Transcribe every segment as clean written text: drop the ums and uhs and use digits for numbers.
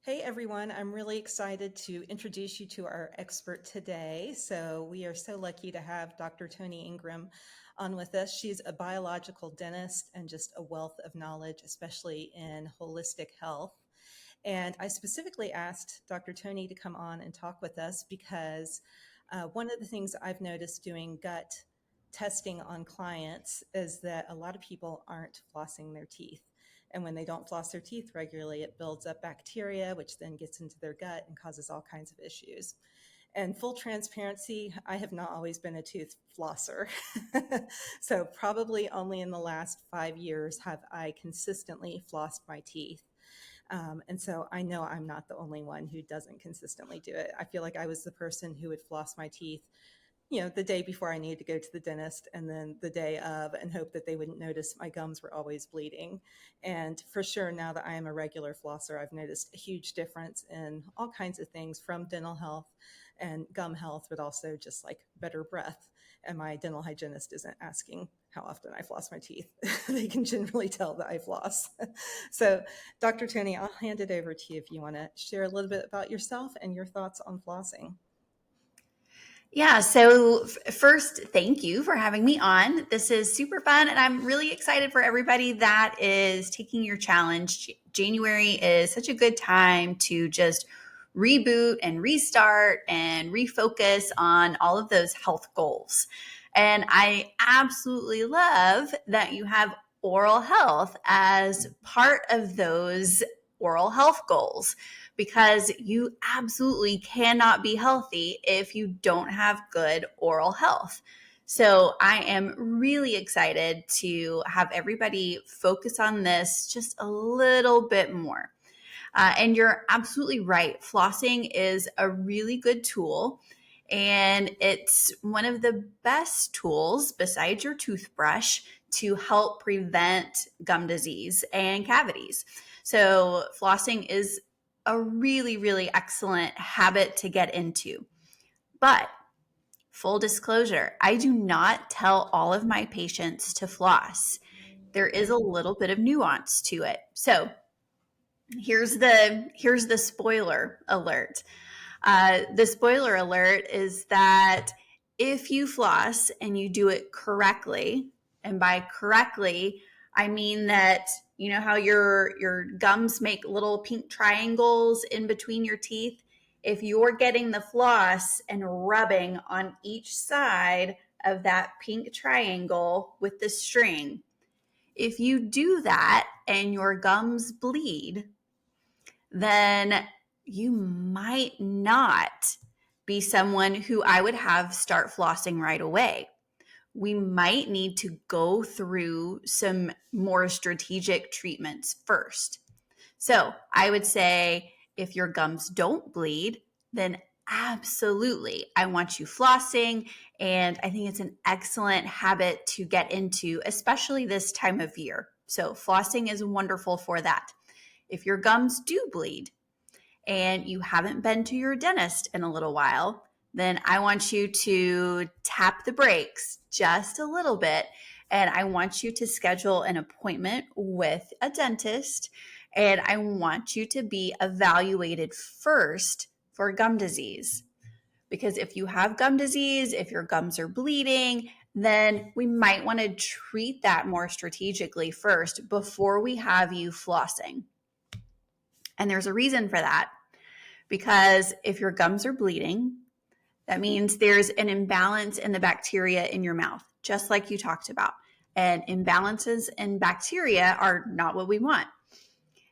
Hey everyone, I'm really excited to introduce you to our expert today. So, we are so lucky to have Dr. Tony Ingram on with us. She's a biological dentist and just a wealth of knowledge, especially in holistic health. And I specifically asked Dr. Tony to come on and talk with us because one of the things I've noticed doing gut testing on clients is that a lot of people aren't flossing their teeth. And when they don't floss their teeth regularly, it builds up bacteria, which then gets into their gut and causes all kinds of issues. And full transparency, I have not always been a tooth flosser. So, probably only in the last 5 years have I consistently flossed my teeth. And so I know I'm not the only one who doesn't consistently do it. I feel like I was the person who would floss my teeth, the day before I needed to go to the dentist and then the day of, and hope that they wouldn't notice my gums were always bleeding. And for sure, now that I am a regular flosser, I've noticed a huge difference in all kinds of things from dental health and gum health, but also just like better breath. And my dental hygienist isn't asking how often I floss my teeth. They can generally tell that I floss. So, Dr. Tony, I'll hand it over to you if you want to share a little bit about yourself and your thoughts on flossing. Yeah, so first, thank you for having me on. This is super fun, and I'm really excited for everybody that is taking your challenge. January is such a good time to just reboot and restart and refocus on all of those health goals. And I absolutely love that you have oral health as part of those oral health goals, because you absolutely cannot be healthy if you don't have good oral health. So I am really excited to have everybody focus on this just a little bit more. And you're absolutely right. Flossing is a really good tool. And it's one of the best tools besides your toothbrush to help prevent gum disease and cavities. So, flossing is a really, really excellent habit to get into. But full disclosure, I do not tell all of my patients to floss. There is a little bit of nuance to it. So, here's the spoiler alert. The spoiler alert is that if you floss and you do it correctly, and by correctly, I mean that you know how your gums make little pink triangles in between your teeth. If you're getting the floss and rubbing on each side of that pink triangle with the string, if you do that and your gums bleed, then you might not be someone who I would have start flossing right away. We might need to go through some more strategic treatments first. So I would say if your gums don't bleed, then absolutely, I want you flossing. And I think it's an excellent habit to get into, especially this time of year. So flossing is wonderful for that. If your gums do bleed and you haven't been to your dentist in a little while, then I want you to tap the brakes just a little bit. And I want you to schedule an appointment with a dentist. And I want you to be evaluated first for gum disease. Because if you have gum disease, if your gums are bleeding, then we might want to treat that more strategically first before we have you flossing. And there's a reason for that, because if your gums are bleeding, that means there's an imbalance in the bacteria in your mouth, just like you talked about. And imbalances in bacteria are not what we want.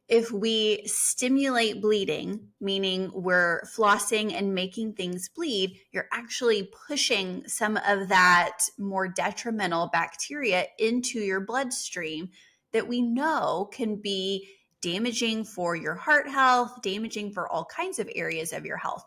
If we stimulate bleeding, meaning we're flossing and making things bleed, you're actually pushing some of that more detrimental bacteria into your bloodstream that we know can be damaging for your heart health, damaging for all kinds of areas of your health.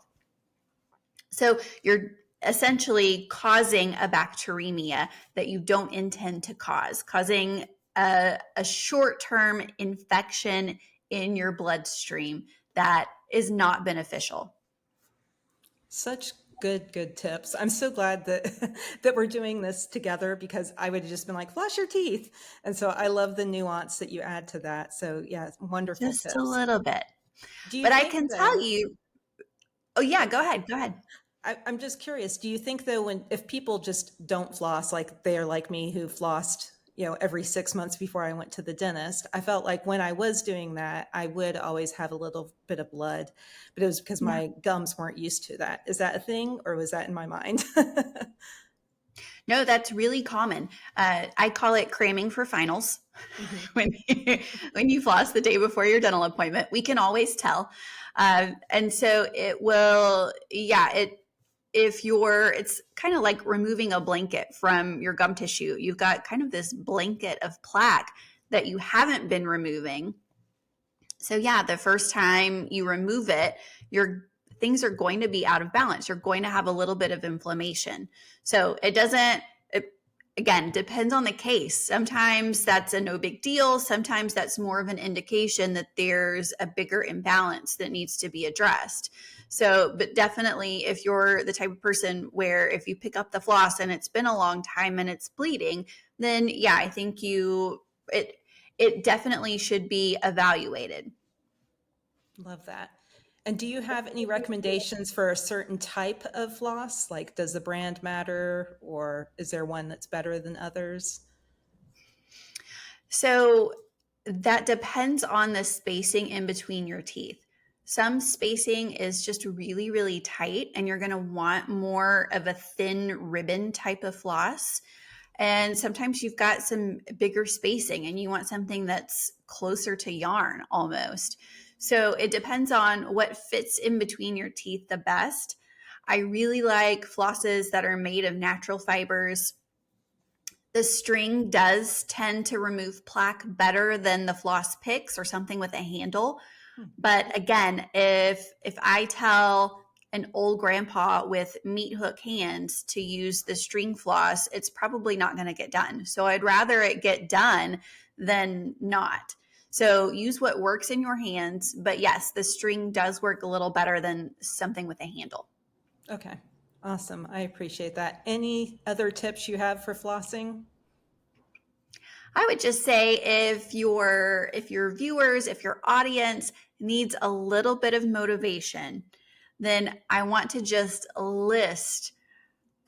So you're essentially causing a bacteremia that you don't intend to cause, causing a short-term infection in your bloodstream that is not beneficial. Such good tips. I'm so glad that that we're doing this together because I would have just been like, flush your teeth. And so I love the nuance that you add to that. So yeah, wonderful Just a tips. little bit. Do you But I think can tell though, you, oh, yeah, oh, go ahead. Go ahead. I'm just curious, do you think though, if people just don't floss, like they're like me who flossed, every 6 months before I went to the dentist, I felt like when I was doing that, I would always have a little bit of blood, but it was because Yeah. my gums weren't used to that. Is that a thing or was that in my mind? No, that's really common. I call it cramming for finals. Mhm. when when you floss the day before your dental appointment, we can always tell, and so it will. Yeah, it if you're it's kind of like removing a blanket from your gum tissue. You've got kind of this blanket of plaque that you haven't been removing. So yeah, the first time you remove it, your things are going to be out of balance. You're going to have a little bit of inflammation. So it doesn't it, again, depends on the case. Sometimes that's a no big deal. Sometimes that's more of an indication that there's a bigger imbalance that needs to be addressed. So, but definitely if you're the type of person where if you pick up the floss and it's been a long time and it's bleeding, then yeah, I think it it definitely should be evaluated. Love that. And do you have any recommendations for a certain type of floss? Like, does the brand matter, or is there one that's better than others? So that depends on the spacing in between your teeth. Some spacing is just really, really tight, and you're going to want more of a thin ribbon type of floss. And sometimes you've got some bigger spacing and you want something that's closer to yarn almost. So it depends on what fits in between your teeth the best. I really like flosses that are made of natural fibers. The string does tend to remove plaque better than the floss picks or something with a handle. Hmm. But again, if I tell an old grandpa with meat hook hands to use the string floss, it's probably not going to get done. So I'd rather it get done than not. So use what works in your hands. But yes, the string does work a little better than something with a handle. Okay. Awesome. I appreciate that. Any other tips you have for flossing? I would just say if your viewers, if your audience needs a little bit of motivation, then I want to just list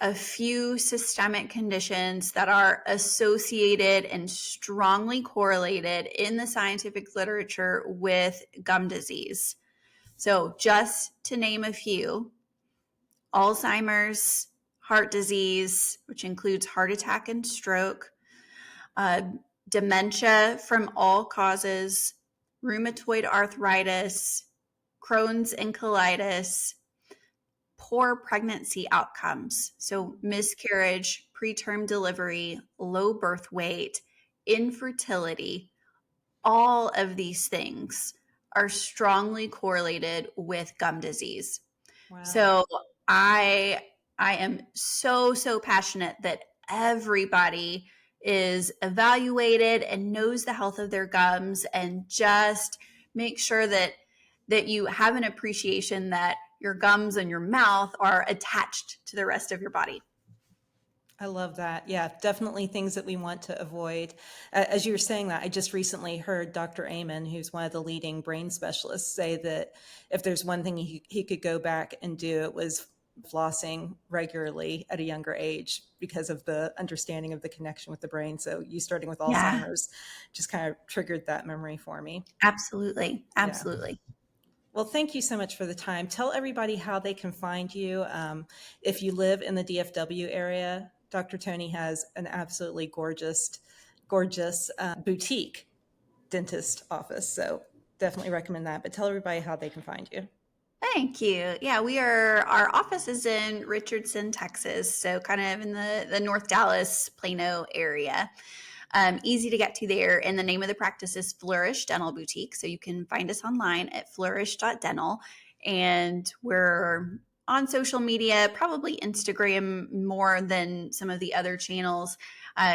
a few systemic conditions that are associated and strongly correlated in the scientific literature with gum disease. So, just to name a few: Alzheimer's, heart disease, which includes heart attack and stroke, uh, dementia from all causes, rheumatoid arthritis, Crohn's and colitis, poor pregnancy outcomes. So, miscarriage, preterm delivery, low birth weight, infertility, all of these things are strongly correlated with gum disease. Wow. So I I am so passionate that everybody is evaluated and knows the health of their gums, and just make sure that you have an appreciation that your gums and your mouth are attached to the rest of your body. I love that. Yeah, definitely things that we want to avoid. As you were saying that, I just recently heard Dr. Amen, who's one of the leading brain specialists, say that if there's one thing he could go back and do, it was flossing regularly at a younger age because of the understanding of the connection with the brain. So you starting with Yeah, Alzheimer's just kind of triggered that memory for me. absolutely. Yeah. Absolutely. Well, thank you so much for the time. Tell everybody how they can find you. If you live in the DFW area, Dr. Tony has an absolutely gorgeous boutique dentist office. So definitely recommend that. But tell everybody how they can find you. Thank you. Yeah, our office is in Richardson, Texas, so kind of in the North Dallas, Plano area. Easy to get to there. And the name of the practice is Flourish Dental Boutique. So you can find us online at flourish.dental. And we're on social media, probably Instagram more than some of the other channels.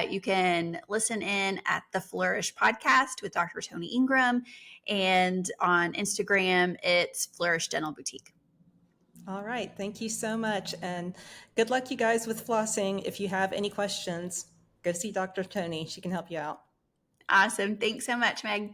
You can listen in at the Flourish podcast with Dr. Tony Ingram. And on Instagram, it's Flourish Dental Boutique. All right. Thank you so much. And good luck, you guys, with flossing. If you have any questions, go see Dr. Tony. She can help you out. Awesome. Thanks so much, Meg.